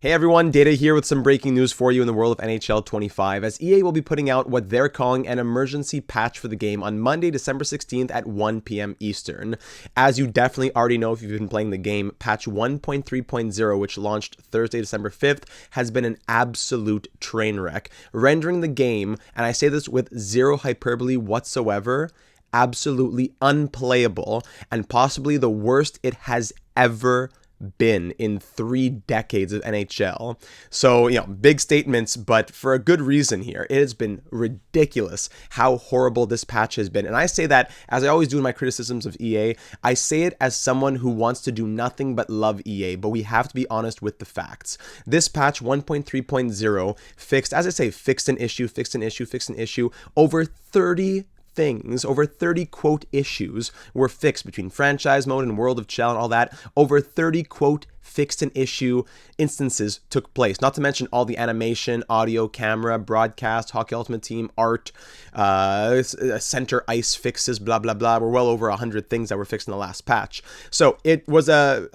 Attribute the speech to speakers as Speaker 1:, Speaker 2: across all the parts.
Speaker 1: Hey everyone, Data here with some breaking news for you in the world of NHL 25, as EA will be putting out what they're calling an emergency patch for the game on Monday, December 16th at 1 p.m. Eastern. As you definitely already know if you've been playing the game, patch 1.3.0, which launched Thursday, December 5th, has been an absolute train wreck, rendering the game, and I say this with zero hyperbole whatsoever, absolutely unplayable and possibly the worst it has ever been in 3 decades of NHL. So, big statements, but for a good reason here. It has been ridiculous how horrible this patch has been. And I say that, as I always do in my criticisms of EA, I say it as someone who wants to do nothing but love EA, but we have to be honest with the facts. This patch 1.3.0 fixed, as I say, fixed an issue, over 30 things, over 30 quote issues were fixed between franchise mode and World of Chell and all that. Over 30 quote fixed an issue instances took place, not to mention all the animation, audio, camera, broadcast, Hockey Ultimate Team, art, center ice fixes, blah blah blah. We're well over 100 things that were fixed in the last patch. So it was a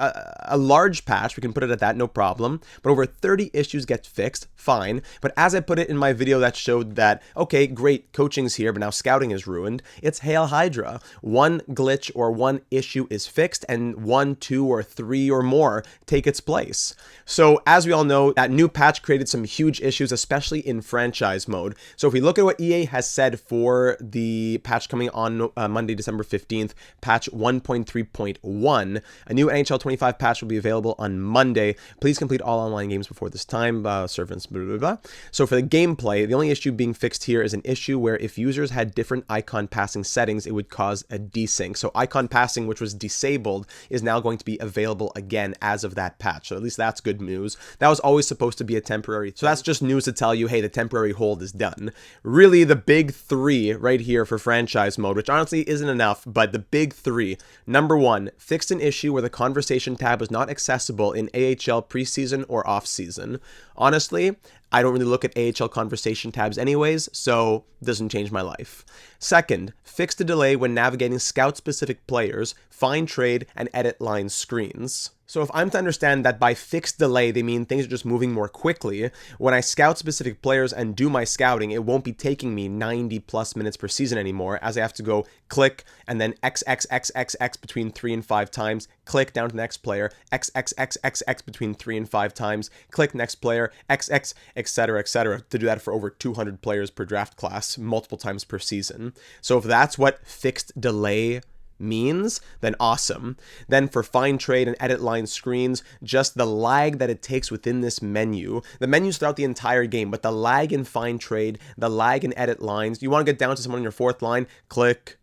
Speaker 1: large patch, we can put it at that, no problem, but over 30 issues get fixed, fine. But as I put it in my video that showed that, okay, great, coaching's here, but now scouting is ruined, it's Hail Hydra. One glitch or one issue is fixed and 1, 2, or 3 or more take its place. So as we all know, that new patch created some huge issues, especially in franchise mode. So if we look at what EA has said for the patch coming on Monday, December 15th, patch 1.3.1, a new NHL 25 patch will be available on Monday. Please complete all online games before this time, servants, blah, blah, blah. So for the gameplay, the only issue being fixed here is an issue where if users had different icon passing settings, it would cause a desync. So icon passing, which was disabled, is now going to be available again as of that patch. So at least that's good news. That was always supposed to be a temporary. So that's just news to tell you, hey, the temporary hold is done. Really, the big 3 right here for franchise mode, which honestly isn't enough, but the big 3. Number 1, fixed an issue where the conversation tab was not accessible in AHL preseason or off-season. Honestly, I don't really look at AHL conversation tabs anyways, so it doesn't change my life. Second, fixed a delay when navigating scout-specific players, find trade, and edit line screens. So if I'm to understand that by fixed delay, they mean things are just moving more quickly, when I scout specific players and do my scouting, it won't be taking me 90 plus minutes per season anymore, as I have to go click and then XXXXX between 3 and 5 times, click down to the next player, XXXXX between 3 and 5 times, click next player, XX, etc., to do that for over 200 players per draft class, multiple times per season. So if that's what fixed delay means, then awesome. Then for find trade and edit line screens, just the lag that it takes within this menu. The menu's throughout the entire game, but the lag in find trade, the lag in edit lines, you want to get down to someone on your 4th line, click,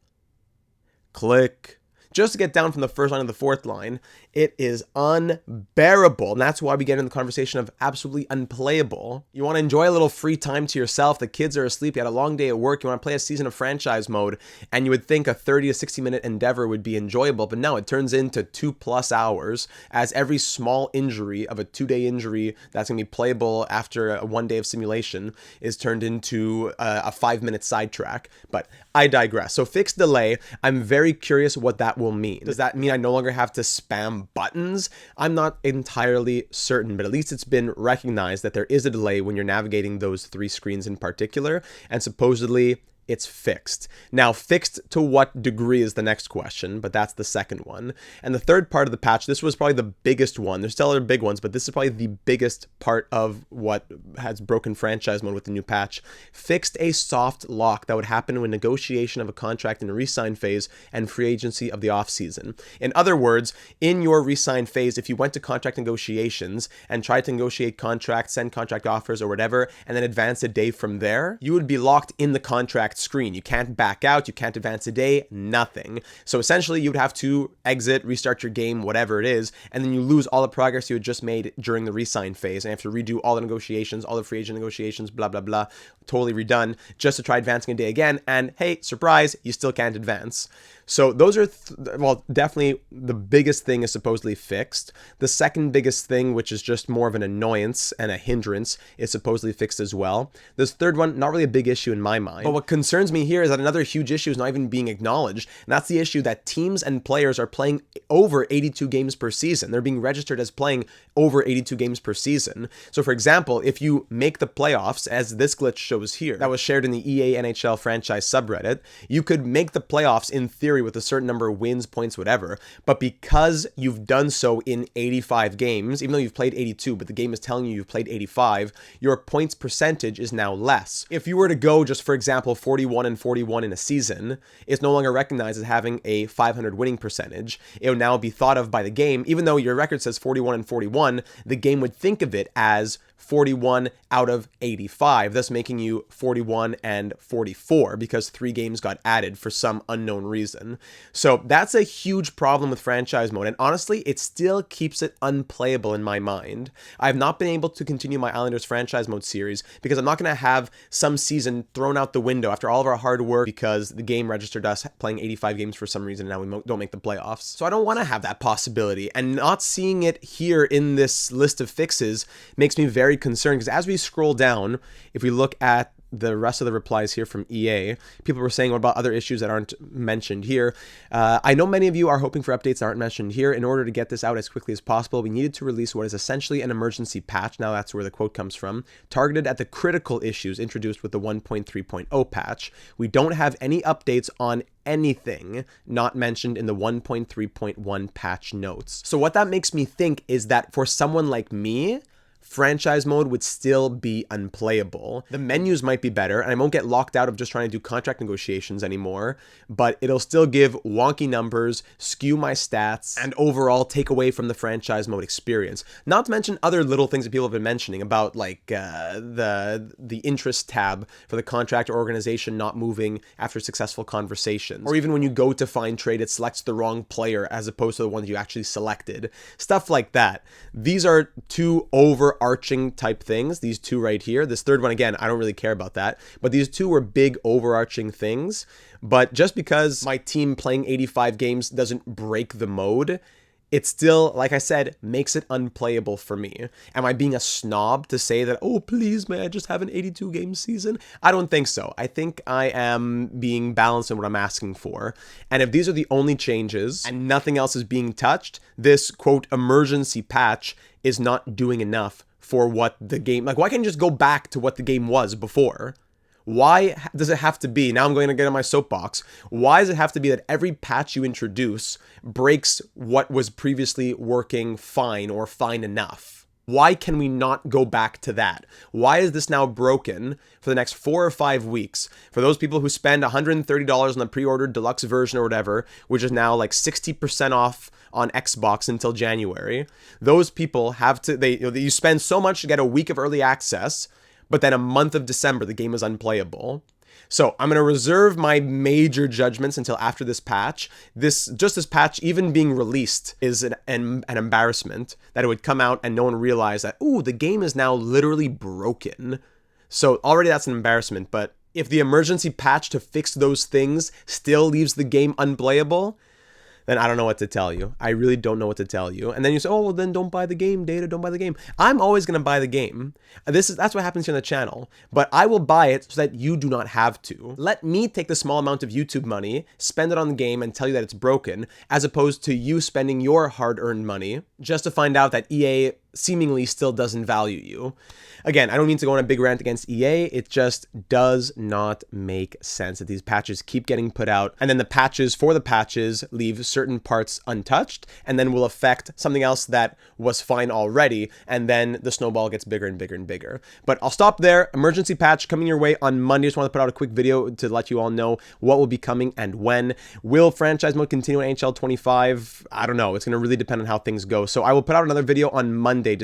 Speaker 1: just to get down from the 1st line to the 4th line, it is unbearable. And that's why we get in the conversation of absolutely unplayable. You want to enjoy a little free time to yourself. The kids are asleep. You had a long day at work. You want to play a season of franchise mode. And you would think a 30 to 60 minute endeavor would be enjoyable. But no, it turns into 2+ hours, as every small injury of a 2-day injury that's going to be playable after a 1 day of simulation is turned into a 5-minute sidetrack. But I digress. So fixed delay, I'm very curious what that will mean. Does that mean I no longer have to spam buttons? I'm not entirely certain, but at least it's been recognized that there is a delay when you're navigating those 3 screens in particular, and supposedly it's fixed. Now, fixed to what degree is the next question, but that's the second one. And the third part of the patch, this was probably the biggest one. There's still other big ones, but this is probably the biggest part of what has broken franchise mode with the new patch. Fixed a soft lock that would happen when negotiation of a contract in the re-sign phase and free agency of the offseason. In other words, in your re-sign phase, if you went to contract negotiations and tried to negotiate contracts, send contract offers or whatever, and then advance a day from there, you would be locked in the contract screen. You can't back out, you can't advance a day, nothing. So essentially you'd have to exit, restart your game, whatever it is, and then you lose all the progress you had just made during the re-sign phase, and you have to redo all the negotiations, all the free agent negotiations, blah blah blah, totally redone, just to try advancing a day again, and hey, surprise, you still can't advance. So those are, well, definitely the biggest thing is supposedly fixed. The second biggest thing, which is just more of an annoyance and a hindrance, is supposedly fixed as well. This third one, not really a big issue in my mind. But what concerns me here is that another huge issue is not even being acknowledged, and that's the issue that teams and players are playing over 82 games per season. They're being registered as playing over 82 games per season. So for example, if you make the playoffs, as this glitch shows here, that was shared in the EA NHL franchise subreddit, you could make the playoffs in theory with a certain number of wins, points, whatever, but because you've done so in 85 games, even though you've played 82, but the game is telling you you've played 85, your points percentage is now less. If you were to go just, for example, 41 and 41 in a season, it's no longer recognized as having a 500 winning percentage. It would now be thought of by the game, even though your record says 41 and 41, the game would think of it as 41 out of 85, thus making you 41 and 44 because 3 games got added for some unknown reason. So that's a huge problem with franchise mode, and honestly, it still keeps it unplayable in my mind. I've not been able to continue my Islanders franchise mode series because I'm not going to have some season thrown out the window after all of our hard work because the game registered us playing 85 games for some reason and now we don't make the playoffs. So I don't want to have that possibility, and not seeing it here in this list of fixes makes me very concerned, because as we scroll down, if we look at the rest of the replies here from EA, people were saying, what about other issues that aren't mentioned here? I know many of you are hoping for updates that aren't mentioned here. In order to get this out as quickly as possible, we needed to release what is essentially an emergency patch. Now that's where the quote comes from, targeted at the critical issues introduced with the 1.3.0 patch. We don't have any updates on anything not mentioned in the 1.3.1 patch notes. So what that makes me think is that for someone like me, franchise mode would still be unplayable. The menus might be better, and I won't get locked out of just trying to do contract negotiations anymore, but it'll still give wonky numbers, skew my stats, and overall take away from the franchise mode experience. Not to mention other little things that people have been mentioning about, like the interest tab for the contract or organization not moving after successful conversations, or even when you go to find trade, it selects the wrong player as opposed to the one that you actually selected. Stuff like that. These are two overarching type things, these two right here. This third one, again, I don't really care about that, but these two were big overarching things. But just because my team playing 85 games doesn't break the mode, it still, like I said, makes it unplayable for me. Am I being a snob to say that, oh, please, may I just have an 82 game season? I don't think so. I think I am being balanced in what I'm asking for. And if these are the only changes and nothing else is being touched, this quote emergency patch is not doing enough for what the game, like, why can't you just go back to what the game was before? Why does it have to be, now I'm going to get on my soapbox, why does it have to be that every patch you introduce breaks what was previously working fine or fine enough? Why can we not go back to that? Why is this now broken for the next 4 or 5 weeks? For those people who spend $130 on the pre-ordered deluxe version or whatever, which is now like 60% off on Xbox until January, those people have to, you spend so much to get a week of early access, but then a month of December, the game is unplayable. So I'm going to reserve my major judgments until after this patch. This patch, even being released, is an embarrassment that it would come out and no one realized that, ooh, the game is now literally broken. So already that's an embarrassment, but if the emergency patch to fix those things still leaves the game unplayable, then I don't know what to tell you. I really don't know what to tell you. And then you say, oh, well, then don't buy the game, Data, don't buy the game. I'm always going to buy the game. That's what happens here on the channel. But I will buy it so that you do not have to. Let me take the small amount of YouTube money, spend it on the game, and tell you that it's broken, as opposed to you spending your hard-earned money just to find out that EA seemingly still doesn't value you. Again, I don't mean to go on a big rant against EA. It just does not make sense that these patches keep getting put out, and then the patches for the patches leave certain parts untouched, and then will affect something else that was fine already, and then the snowball gets bigger and bigger and bigger. But I'll stop there. Emergency patch coming your way on Monday. Just want to put out a quick video to let you all know what will be coming and when. Will franchise mode continue in NHL 25? I don't know. It's going to really depend on how things go. So I will put out another video on Monday, I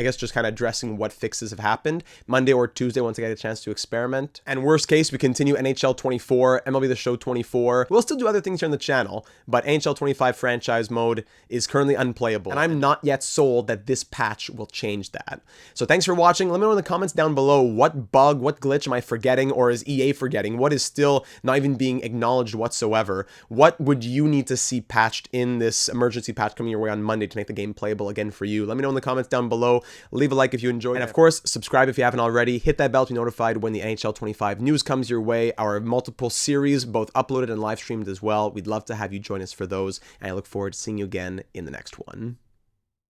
Speaker 1: guess just kind of addressing what fixes have happened, Monday or Tuesday once I get a chance to experiment. And worst case, we continue NHL 24, MLB The Show 24. We'll still do other things here on the channel, but NHL 25 franchise mode is currently unplayable, and I'm not yet sold that this patch will change that. So thanks for watching. Let me know in the comments down below, what bug, what glitch am I forgetting, or is EA forgetting? What is still not even being acknowledged whatsoever? What would you need to see patched in this emergency patch coming your way on Monday to make the game playable again for you? Let me me know in the comments down below. Leave a like if you enjoyed. And of course, subscribe if you haven't already. Hit that bell to be notified when the NHL 25 news comes your way. Our multiple series, both uploaded and live streamed as well. We'd love to have you join us for those. And I look forward to seeing you again in the next one.